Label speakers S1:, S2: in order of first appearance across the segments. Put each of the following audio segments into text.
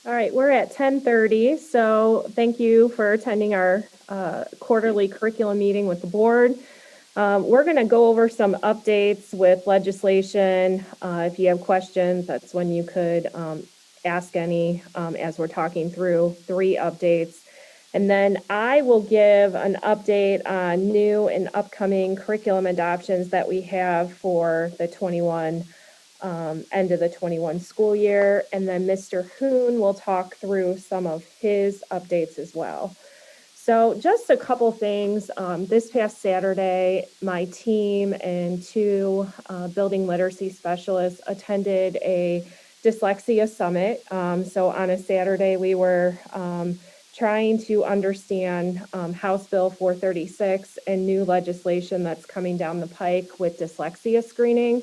S1: All right, we're at 10:30, so thank you for attending our quarterly curriculum meeting with the board. We're going to go over some updates with legislation. If you have questions, that's when you could ask any as we're talking through 3 updates. And then I will give an update on new and upcoming curriculum adoptions that we have for the 21 end of the 21 school year. And then Mr. Hoon will talk through some of his updates as well. So just a couple things. This past Saturday, my team and 2 building literacy specialists attended a Dyslexia Summit. So on a Saturday, we were trying to understand House Bill 436 and new legislation that's coming down the pike with dyslexia screening.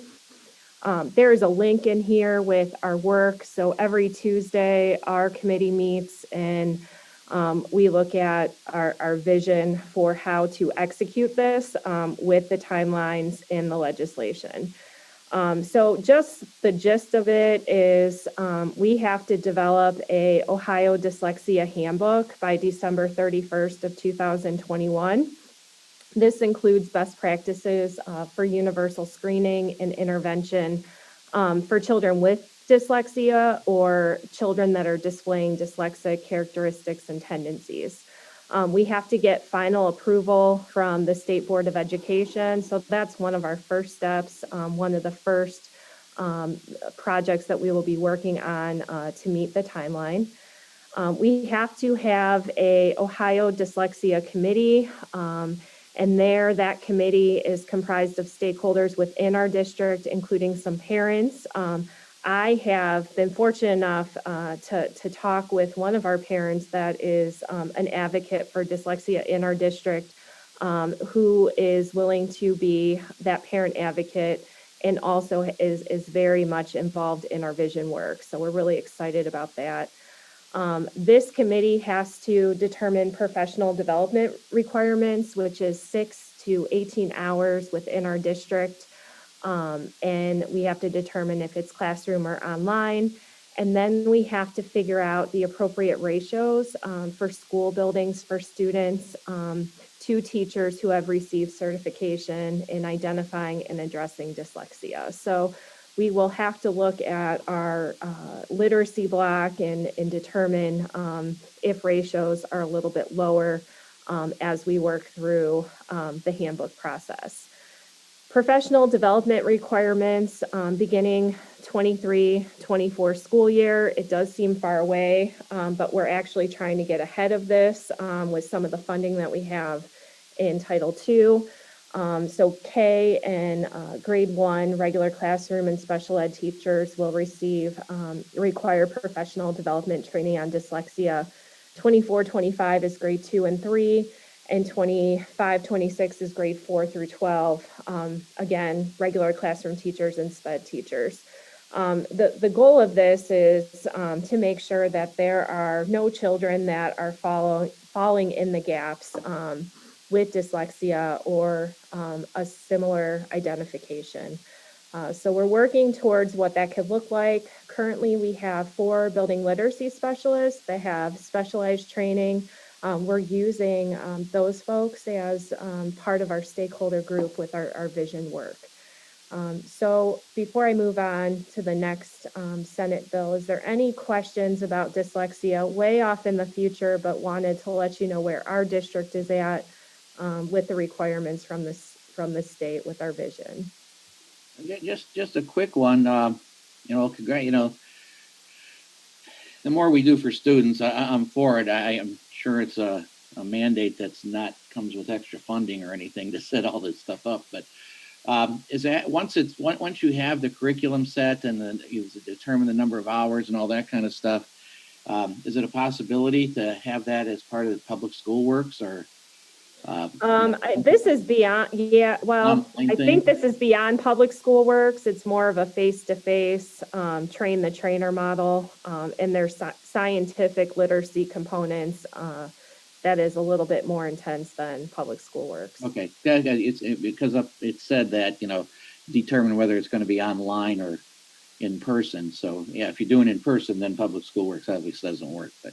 S1: There is a link in here with our work. So every Tuesday, our committee meets and we look at our vision for how to execute this with the timelines in the legislation. So just the gist of it is we have to develop a Ohio Dyslexia Handbook by December 31st of 2021. This includes best practices for universal screening and intervention for children with dyslexia or children that are displaying dyslexic characteristics and tendencies. We have to get final approval from the State Board of Education. So that's one of our first steps, one of the first projects that we will be working on to meet the timeline. We have to have a Ohio Dyslexia Committee. And that committee is comprised of stakeholders within our district, including some parents. I have been fortunate enough to talk with one of our parents that is an advocate for dyslexia in our district, who is willing to be that parent advocate and also is very much involved in our vision work. So we're really excited about that. This committee has to determine professional development requirements, which is 6 to 18 hours within our district. And we have to determine if it's classroom or online. And then we have to figure out the appropriate ratios for school buildings for students to teachers who have received certification in identifying and addressing dyslexia. So we will have to look at our literacy block and determine if ratios are a little bit lower as we work through the handbook process. Professional development requirements beginning 23-24 school year. It does seem far away, but we're actually trying to get ahead of this with some of the funding that we have in Title II. So K and grade 1 regular classroom and special ed teachers will receive required professional development training on dyslexia. 24-25 is grade 2 and 3, and 25-26 is grade 4 through 12. Again, regular classroom teachers and SPED teachers. The goal of this is to make sure that there are no children that are falling in the gaps with dyslexia or a similar identification. So we're working towards what that could look like. Currently, we have 4 building literacy specialists that have specialized training. We're using those folks as part of our stakeholder group with our vision work. So before I move on to the next Senate bill, is there any questions about dyslexia way off in the future, but wanted to let you know where our district is at with the requirements from the state with our vision?
S2: Just a quick one. The more we do for students, I'm for it. I am sure it's a mandate that's not comes with extra funding or anything to set all this stuff up. But is that once you have the curriculum set and then you determine the number of hours and all that kind of stuff, is it a possibility to have that as part of the public school works or?
S1: This is beyond, I think this is beyond public school works. It's more of a face-to-face, train the trainer model, and there's scientific literacy components that is a little bit more intense than public school works.
S2: Okay, because it said that, determine whether it's going to be online or, in person. So yeah, if you're doing in person, then Public School Works obviously doesn't work, but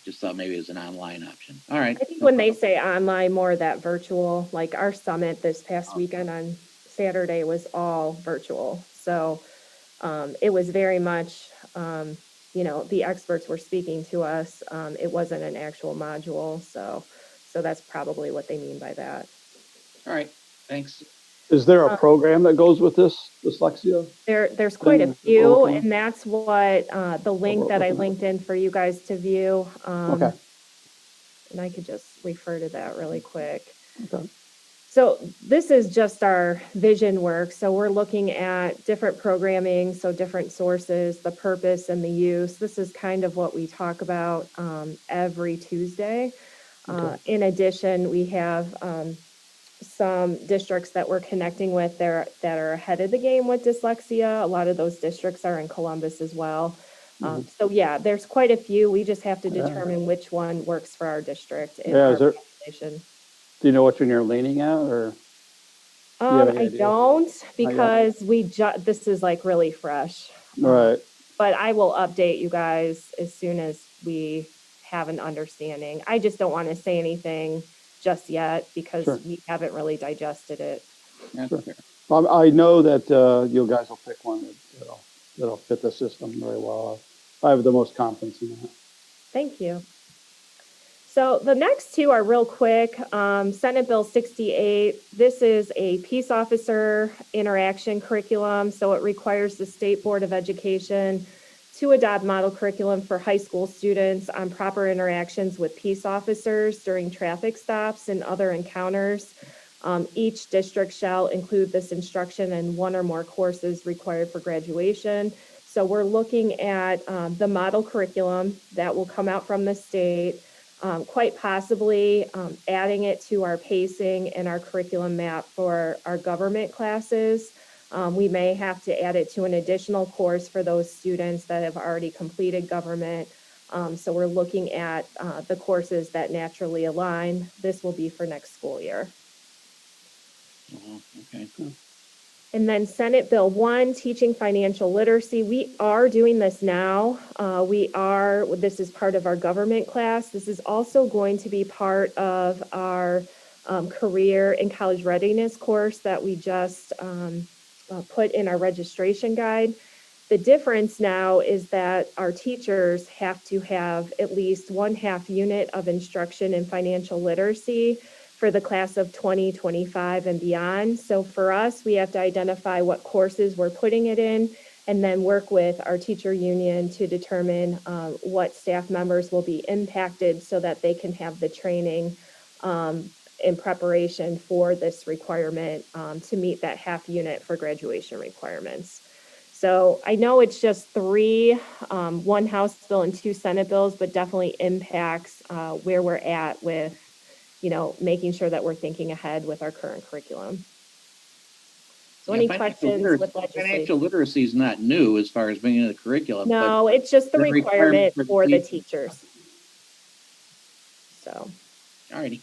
S2: just thought maybe it was an online option. All right.
S1: I think when they say online, more that virtual, like our summit this past weekend on Saturday was all virtual. So it was very much, the experts were speaking to us. It wasn't an actual module. So that's probably what they mean by that.
S2: All right. Thanks.
S3: Is there a program that goes with this dyslexia?
S1: There's quite a few,
S3: Okay.
S1: and that's what the link that I linked in for you guys to view.
S3: Okay.
S1: And I could just refer to that really quick.
S3: Okay.
S1: So this is just our vision work. So we're looking at different programming, so different sources, the purpose and the use. This is kind of what we talk about every Tuesday.
S3: Okay.
S1: In addition, we have some districts that we're connecting with there that are ahead of the game with dyslexia. A lot of those districts are in Columbus as well. So yeah, there's quite a few. We just have to determine which one works for our district and our population.
S3: Do you know which one you're leaning at, or?
S1: I don't, because this is like really fresh.
S3: Right.
S1: But I will update you guys as soon as we have an understanding. I just don't want to say anything just yet because we haven't really digested it.
S3: I know that you guys will pick one that'll fit the system very well. I have the most confidence in that.
S1: Thank you. So the next two are real quick. Senate Bill 68, this is a peace officer interaction curriculum. So it requires the State Board of Education to adopt model curriculum for high school students on proper interactions with peace officers during traffic stops and other encounters. Each district shall include this instruction in one or more courses required for graduation. So we're looking at the model curriculum that will come out from the state, quite possibly adding it to our pacing and our curriculum map for our government classes. We may have to add it to an additional course for those students that have already completed government. So we're looking at the courses that naturally align. This will be for next school year.
S2: Okay.
S1: And then Senate Bill 1, teaching financial literacy. We are doing this now. This is part of our government class. This is also going to be part of our career and college readiness course that we just put in our registration guide. The difference now is that our teachers have to have at least 1/2 unit of instruction in financial literacy for the class of 2025 and beyond. So for us, we have to identify what courses we're putting it in and then work with our teacher union to determine what staff members will be impacted so that they can have the training in preparation for this requirement to meet that 1/2 unit for graduation requirements. So I know it's just 3, 1 House bill and 2 Senate bills, but definitely impacts where we're at with making sure that we're thinking ahead with our current curriculum. So any questions with legislation?
S2: Financial literacy is not new as far as being in the curriculum.
S1: No, it's just the requirement for the teachers. So.
S2: All righty.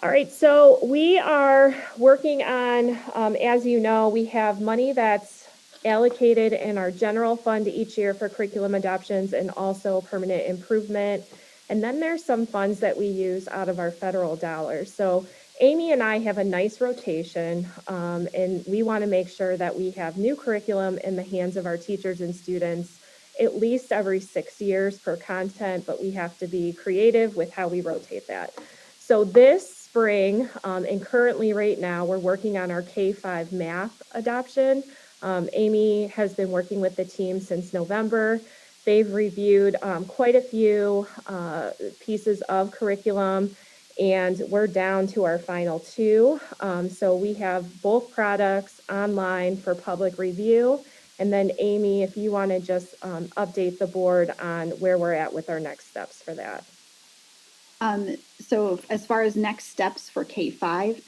S1: All right, so we are working on, as you know, we have money that's allocated in our general fund each year for curriculum adoptions and also permanent improvement. And then there's some funds that we use out of our federal dollars. So Amy and I have a nice rotation, and we want to make sure that we have new curriculum in the hands of our teachers and students at least every 6 years per content, but we have to be creative with how we rotate that. So this spring, and currently right now, we're working on our K-5 math adoption. Amy has been working with the team since November. They've reviewed quite a few pieces of curriculum, and we're down to our final 2. So we have both products online for public review. And then Amy, if you want to just update the board on where we're at with our next steps for that.
S4: So as far as next steps for K-5,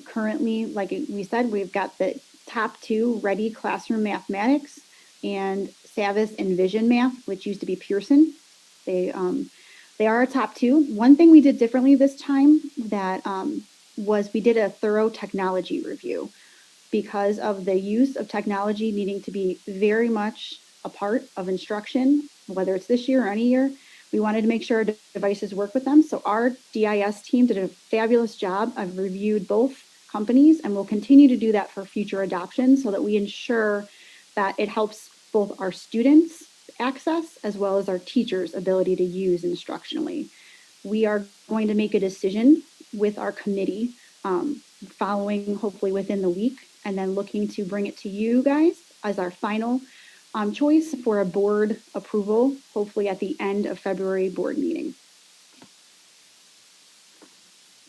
S4: currently, like we said, we've got the top 2, Ready Classroom Mathematics and Savis and Vision Math, which used to be Pearson. They are our top 2. One thing we did differently this time that was we did a thorough technology review. because of the use of technology needing to be very much a part of instruction, whether it's this year or any year. We wanted to make sure our devices work with them. So our DIS team did a fabulous job. I've reviewed both companies and will continue to do that for future adoptions so that we ensure that it helps both our students access as well as our teachers' ability to use instructionally. We are going to make a decision with our committee following hopefully within the week, and then looking to bring it to you guys as our final choice for a board approval, hopefully at the end of February board meeting.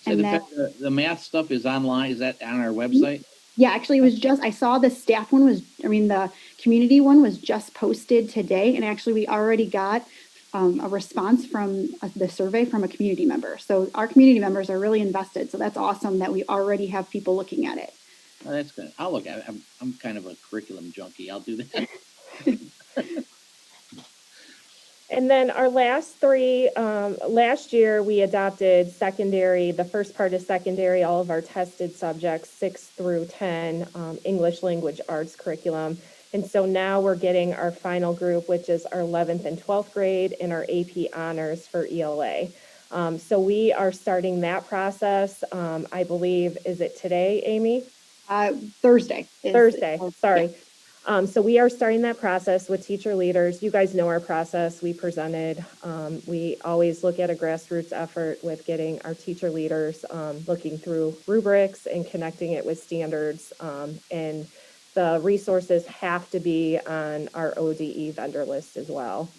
S2: So
S4: And
S2: the math stuff is online. Is that on our website?
S4: Yeah, actually it was just, I saw the staff one was, the community one was just posted today. And actually we already got a response from the survey from a community member. So our community members are really invested. So that's awesome that we already have people looking at it.
S2: Oh, that's good. I'll look at it. I'm kind of a curriculum junkie. I'll do that.
S1: And then our last three, last year we adopted secondary, the first part of secondary, all of our tested subjects, 6 through 10, English language arts curriculum. And so now we're getting our final group, which is our 11th and 12th grade and our AP honors for ELA. So we are starting that process. I believe, is it today, Amy?
S4: Thursday.
S1: Sorry. Yeah. So we are starting that process with teacher leaders. You guys know our process. We presented. We always look at a grassroots effort with getting our teacher leaders looking through rubrics and connecting it with standards. And the resources have to be on our ODE vendor list as well.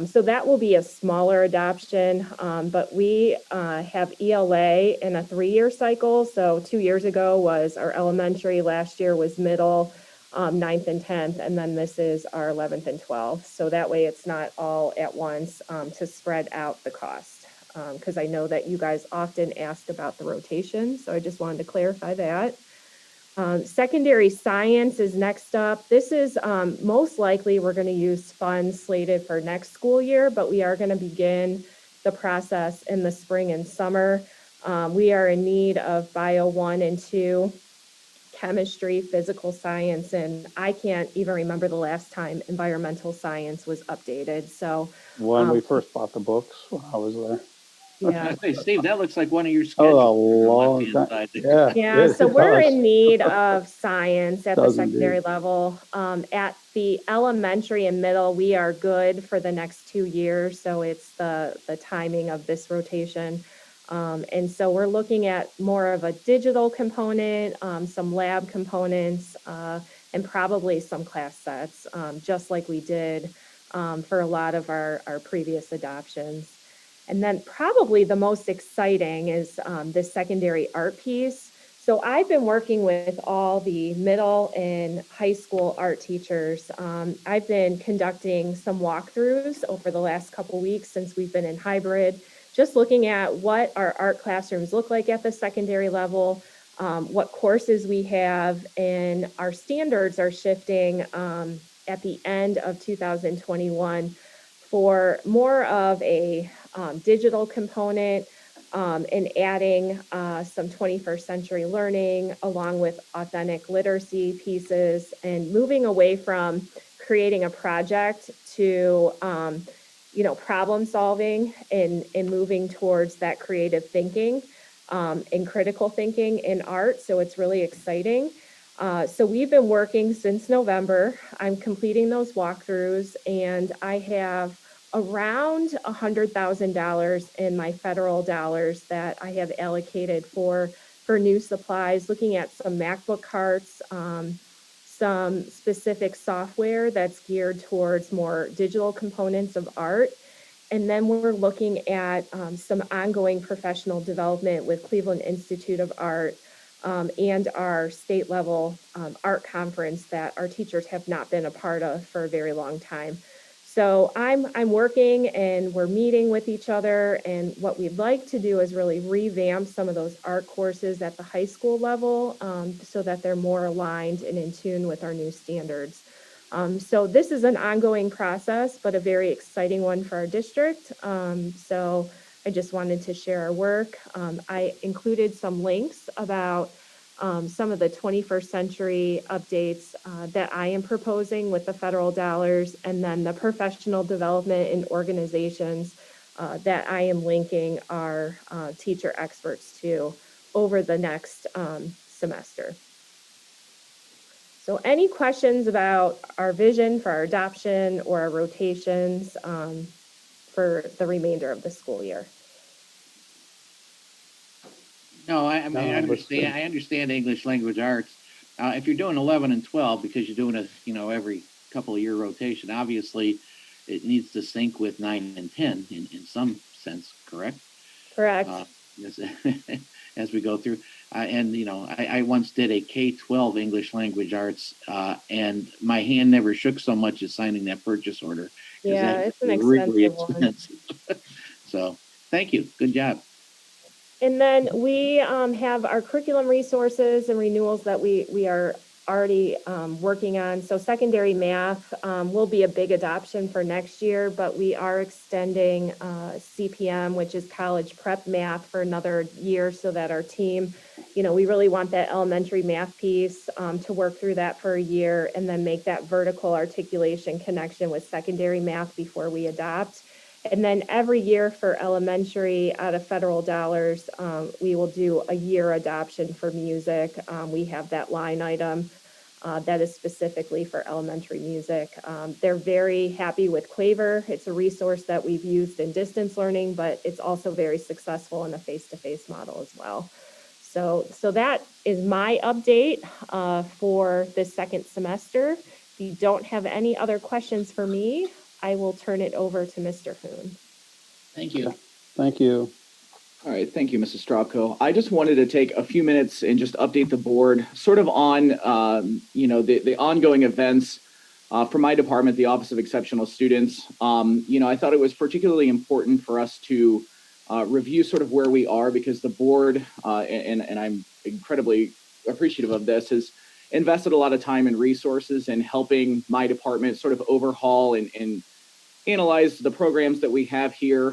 S1: So that will be a smaller adoption, but we have ELA in a 3-year cycle. So 2 years ago was our elementary, last year was middle, 9th and 10th, and then this is our 11th and 12th. So that way it's not all at once to spread out the cost. Because I know that you guys often ask about the rotation, so I just wanted to clarify that. Secondary science is next up. This is most likely we're going to use funds slated for next school year, but we are going to begin the process in the spring and summer. We are in need of Bio 1 and 2, chemistry, physical science, and I can't even remember the last time environmental science was updated. So
S3: When we first bought the books, when I was there.
S1: yeah.
S2: Hey, Steve, that looks like one of your schedules.
S3: Oh, a long time. Yeah.
S1: Yeah,
S3: it
S1: so we're
S3: does.
S1: in need of science at the
S3: Does
S1: secondary
S3: indeed.
S1: level. At the elementary and middle, we are good for the next 2 years. So it's the timing of this rotation. And so we're looking at more of a digital component, some lab components, and probably some class sets, just like we did for a lot of our previous adoptions. And then probably the most exciting is this secondary art piece. So I've been working with all the middle and high school art teachers. I've been conducting some walkthroughs over the last couple weeks since we've been in hybrid, just looking at what our art classrooms look like at the secondary level, what courses we have, and our standards are shifting at the end of 2021 for more of a digital component and adding some 21st century learning along with authentic literacy pieces and moving away from creating a project to problem solving and moving towards that creative thinking and critical thinking in art. So it's really exciting. So we've been working since November. I'm completing those walkthroughs, and I have around $100,000 in my federal dollars that I have allocated for new supplies, looking at some MacBook carts, some specific software that's geared towards more digital components of art. And then we're looking at some ongoing professional development with Cleveland Institute of Art and our state level art conference that our teachers have not been a part of for a very long time. So I'm working and we're meeting with each other, and what we'd like to do is really revamp some of those art courses at the high school level so that they're more aligned and in tune with our new standards. So this is an ongoing process, but a very exciting one for our district. So I just wanted to share our work. I included some links about some of the 21st century updates that I am proposing with the federal dollars, and then the professional development in organizations that I am linking our teacher experts to over the next semester. So any questions about our vision for our adoption or our rotations for the remainder of the school year?
S2: No, I mean,
S3: No, that's good.
S2: I understand English language arts. If you're doing 11 and 12, because you're doing every couple of year rotation, obviously it needs to sync with 9 and 10 in some sense, correct?
S1: Correct.
S2: As, as we go through. And, I once did a K-12 English language arts, and my hand never shook so much as signing that purchase order. 'Cause
S1: Yeah,
S2: that
S1: it's an
S2: was really
S1: expensive one.
S2: So, thank you. Good job.
S1: And then we have our curriculum resources and renewals that we are already working on. So secondary math will be a big adoption for next year, but we are extending CPM, which is college prep math, for another year so that our team, we really want that elementary math piece to work through that for a year and then make that vertical articulation connection with secondary math before we adopt. And then every year for elementary, out of federal dollars, we will do a year adoption for music. We have that line item that is specifically for elementary music. They're very happy with Quaver. It's a resource that we've used in distance learning, but it's also very successful in a face-to-face model as well. So that is my update for this second semester. If you don't have any other questions for me, I will turn it over to Mr. Hoon.
S2: Thank you.
S3: Thank you.
S5: All right, thank you, Mrs. Stropko. I just wanted to take a few minutes and just update the board sort of on, the ongoing events for my department, the Office of Exceptional Students. I thought it was particularly important for us to review sort of where we are, because the board, and I'm incredibly appreciative of this, has invested a lot of time and resources in helping my department sort of overhaul and analyze the programs that we have here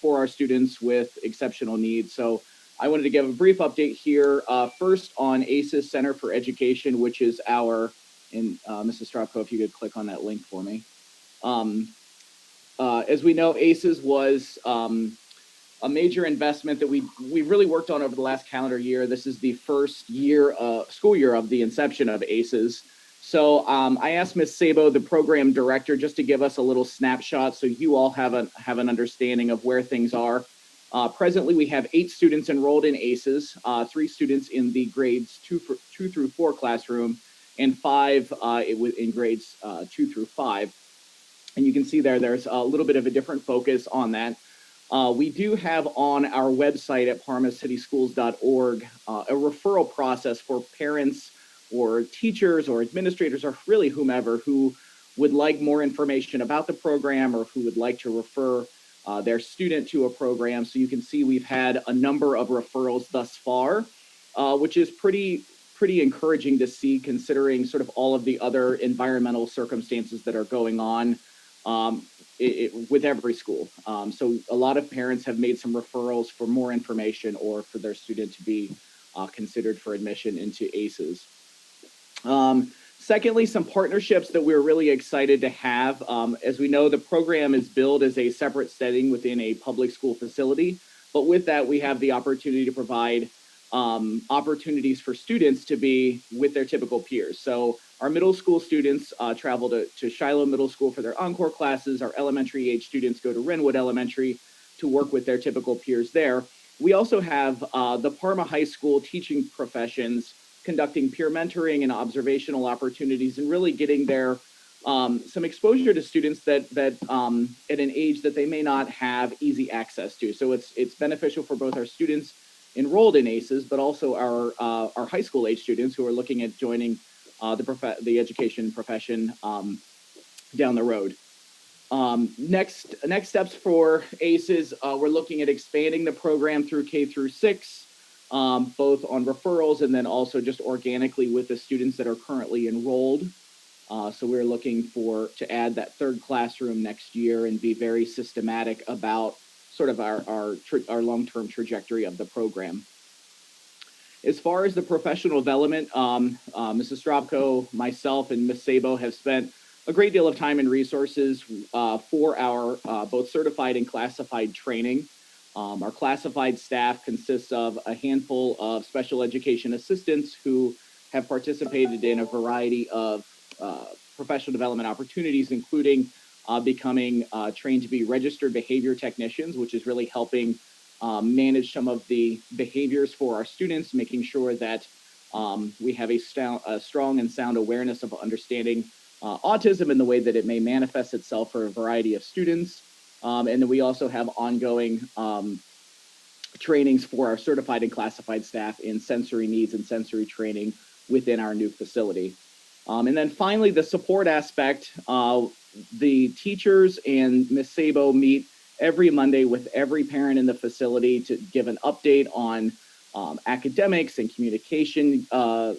S5: for our students with exceptional needs. So I wanted to give a brief update here, first on ACES Center for Education, which is our, and Mrs. Stropko, if you could click on that link for me. As we know, ACES was a major investment that we really worked on over the last calendar year. This is the first school year of the inception of ACES. So I asked Ms. Sabo, the program director, just to give us a little snapshot so you all have an understanding of where things are. Presently, we have 8 students enrolled in ACES, 3 students in the grades 2 through 4 classroom, and 5 in grades 2 through 5. And you can see there's a little bit of a different focus on that. We do have on our website at parmacityschools.org a referral process for parents or teachers or administrators or really whomever who would like more information about the program or who would like to refer their student to a program. So you can see we've had a number of referrals thus far, which is pretty encouraging to see, considering sort of all of the other environmental circumstances that are going on with every school. So a lot of parents have made some referrals for more information or for their student to be considered for admission into ACES. Secondly, some partnerships that we're really excited to have. As we know, the program is billed as a separate setting within a public school facility, but with that, we have the opportunity to provide opportunities for students to be with their typical peers. So our middle school students travel to Shiloh Middle School for their encore classes. Our elementary age students go to Renwood Elementary to work with their typical peers there. We also have the Parma High School teaching professions conducting peer mentoring and observational opportunities and really getting their some exposure to students that at an age that they may not have easy access to. So it's beneficial for both our students enrolled in ACES, but also our high school age students who are looking at joining the education profession down the road. Next steps for ACES, we're looking at expanding the program through K through 6, both on referrals and then also just organically with the students that are currently enrolled. So we're looking to add that 3rd classroom next year and be very systematic about sort of our long-term trajectory of the program. As far as the professional development, Mrs. Strobko, myself, and Ms. Sabo have spent a great deal of time and resources for our both certified and classified training. Our classified staff consists of a handful of special education assistants who have participated in a variety of professional development opportunities, including becoming trained to be registered behavior technicians, which is really helping manage some of the behaviors for our students, making sure that we have a strong and sound awareness of understanding autism and the way that it may manifest itself for a variety of students. And then we also have ongoing trainings for our certified and classified staff in sensory needs and sensory training within our new facility. And then finally, the support aspect, the teachers and Ms. Sabo meet every Monday with every parent in the facility to give an update on academics and communication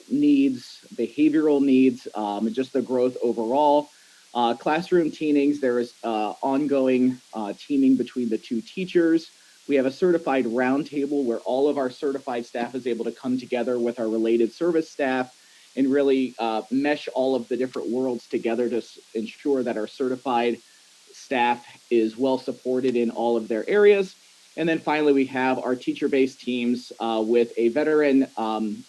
S5: needs, behavioral needs, and just the growth overall. Classroom teamings, there is ongoing teaming between the two teachers. We have a certified roundtable where all of our certified staff is able to come together with our related service staff and really mesh all of the different worlds together to ensure that our certified staff is well supported in all of their areas. And then finally, we have our teacher-based teams with a veteran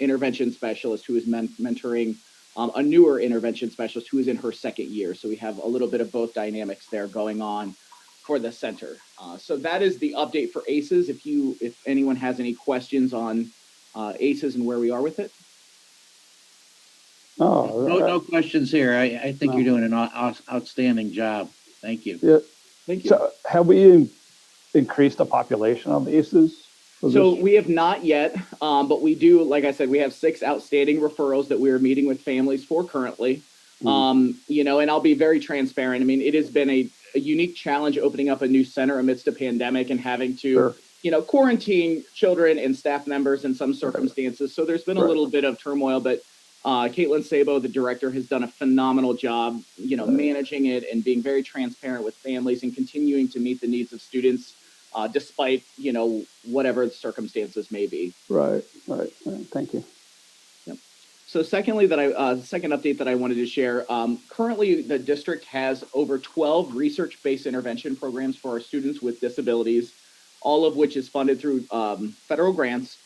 S5: intervention specialist who is mentoring a newer intervention specialist who is in her second year. So we have a little bit of both dynamics there going on for the center. So that is the update for ACEs. If anyone has any questions on ACEs and where we are with it.
S2: No questions here. I think
S3: No.
S2: you're doing an outstanding job. Thank you.
S3: Yeah.
S5: Thank you.
S3: So have we increased the population of ACEs?
S5: So we have not yet, but we do, like I said, we have 6 outstanding referrals that we are meeting with families for currently. You know, and I'll be very transparent. I mean, it has been a unique challenge opening up a new center amidst a pandemic and having to, you know, quarantine children and staff members in some circumstances. So there's been a little bit of turmoil, but Caitlin Sabo, the director, has done a phenomenal job, you know, managing it and being very transparent with families and continuing to meet the needs of students despite, you know, whatever the circumstances may be.
S3: Right. Thank you.
S5: Yep. So secondly, second update that I wanted to share, currently the district has over 12 research-based intervention programs for our students with disabilities, all of which is funded through federal grants.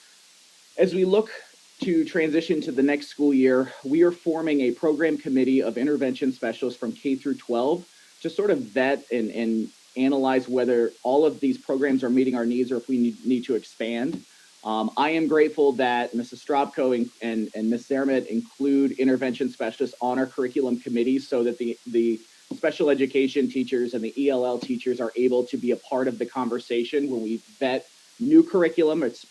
S5: As we look to transition to the next school year, we are forming a program committee of intervention specialists from K through 12 to sort of vet and analyze whether all of these programs are meeting our needs or if we need to expand. I am grateful that Mrs. Strobko and Ms. Zermatt include intervention specialists on our curriculum committees so that the special education teachers and the ELL teachers are able to be a part of the conversation when we vet new curriculum, it's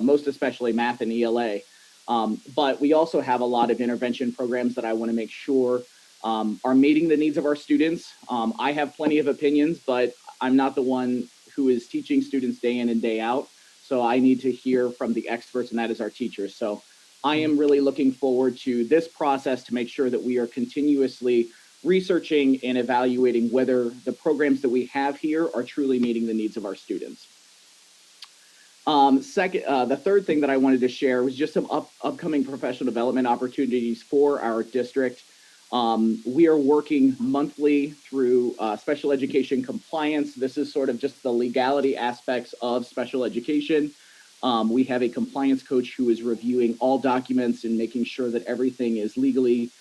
S5: most especially math and ELA. But we also have a lot of intervention programs that I want to make sure are meeting the needs of our students. I have plenty of opinions, but I'm not the one who is teaching students day in and day out. So I need to hear from the experts, and that is our teachers. So I am really looking forward to this process to make sure that we are continuously researching and evaluating whether the programs that we have here are truly meeting the needs of our students. The third thing that I wanted to share was just some upcoming professional development opportunities for our district. We are working monthly through special education compliance. This is sort of just the legality aspects of special education. We have a compliance coach who is reviewing all documents and making sure that everything is legally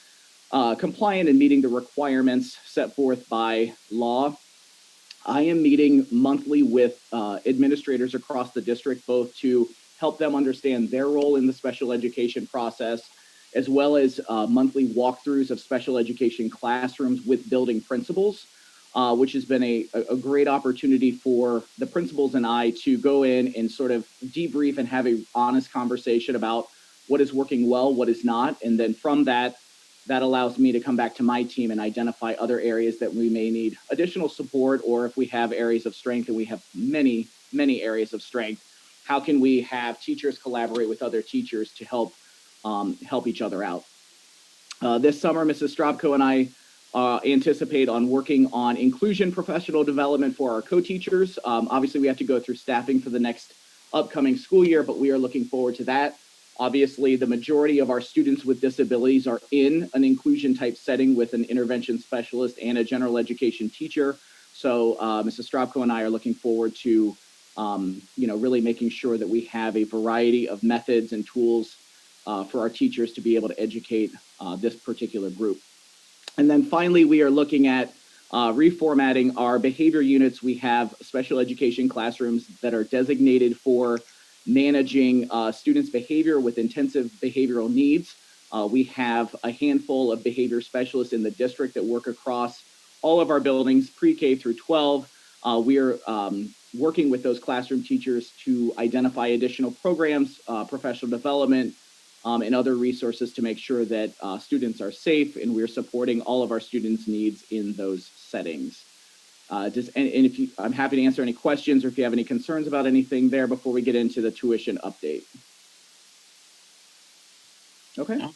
S5: compliant and meeting the requirements set forth by law. I am meeting monthly with administrators across the district, both to help them understand their role in the special education process, as well as monthly walkthroughs of special education classrooms with building principals, which has been a great opportunity for the principals and I to go in and sort of debrief and have a honest conversation about what is working well, what is not. And then from that allows me to come back to my team and identify other areas that we may need additional support, or if we have areas of strength, and we have many, many areas of strength, how can we have teachers collaborate with other teachers to help each other out? This summer, Mrs. Strobko and I anticipate on working on inclusion professional development for our co-teachers. Obviously, we have to go through staffing for the next upcoming school year, but we are looking forward to that. Obviously, the majority of our students with disabilities are in an inclusion type setting with an intervention specialist and a general education teacher. So Mrs. Stropko and I are looking forward to really making sure that we have a variety of methods and tools for our teachers to be able to educate this particular group. And then finally, we are looking at reformatting our behavior units. We have special education classrooms that are designated for managing students' behavior with intensive behavioral needs. We have a handful of behavior specialists in the district that work across all of our buildings, pre-K through 12. We are working with those classroom teachers to identify additional programs, professional development, and other resources to make sure that students are safe, and we're supporting all of our students' needs in those settings. I'm happy to answer any questions or if you have any concerns about anything there before we get into the tuition update. Okay.
S2: No.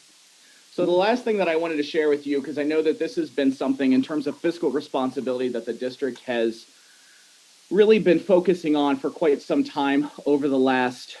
S5: So the last thing that I wanted to share with you, because I know that this has been something in terms of fiscal responsibility that the district has really been focusing on for quite some time over the last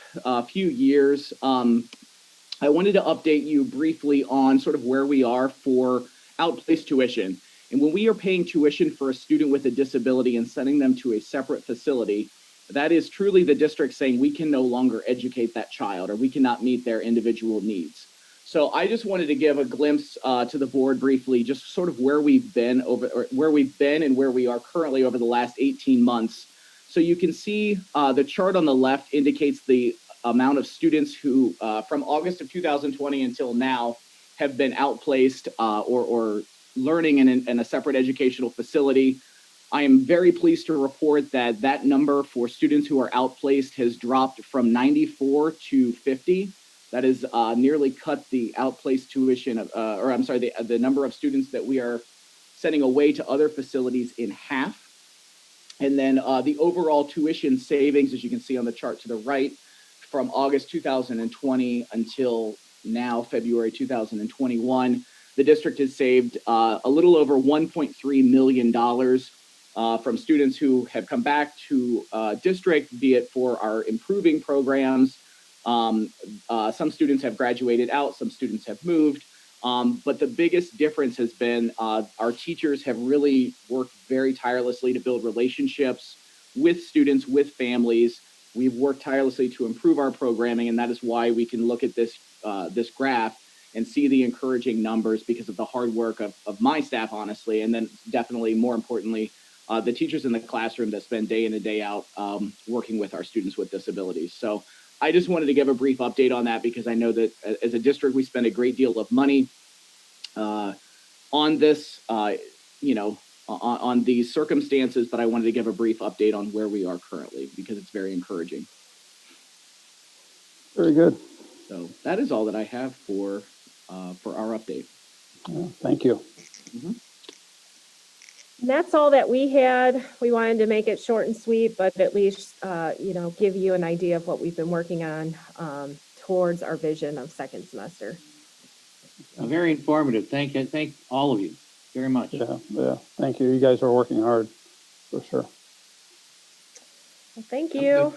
S5: few years. I wanted to update you briefly on sort of where we are for outplaced tuition. And when we are paying tuition for a student with a disability and sending them to a separate facility, that is truly the district saying we can no longer educate that child or we cannot meet their individual needs. So I just wanted to give a glimpse to the board briefly, just sort of where we've been and where we are currently over the last 18 months. So you can see the chart on the left indicates the amount of students who from August of 2020 until now have been outplaced or learning in a separate educational facility. I am very pleased to report that that number for students who are outplaced has dropped from 94 to 50. That is nearly cut the outplaced tuition of, the number of students that we are sending away to other facilities in half. And then the overall tuition savings, as you can see on the chart to the right, from August 2020 until now, February 2021, the district has saved a little over $1.3 million from students who have come back to district, be it for our improving programs. Some students have graduated out, some students have moved. But the biggest difference has been our teachers have really worked very tirelessly to build relationships with students, with families. We've worked tirelessly to improve our programming, and that is why we can look at this graph and see the encouraging numbers because of the hard work of my staff, honestly, and then definitely more importantly, the teachers in the classroom that spend day in and day out working with our students with disabilities. So I just wanted to give a brief update on that because I know that as a district, we spend a great deal of money on this, on these circumstances, but I wanted to give a brief update on where we are currently because it's very encouraging.
S3: Very good.
S5: So that is all that I have for our update.
S3: Yeah, thank you.
S5: Mm-hmm.
S1: And that's all that we had. We wanted to make it short and sweet, but at least, give you an idea of what we've been working on towards our vision of second semester.
S2: Very informative. Thank all of you very much.
S3: Yeah. Thank you. You guys are working hard for sure.
S1: Well, thank you.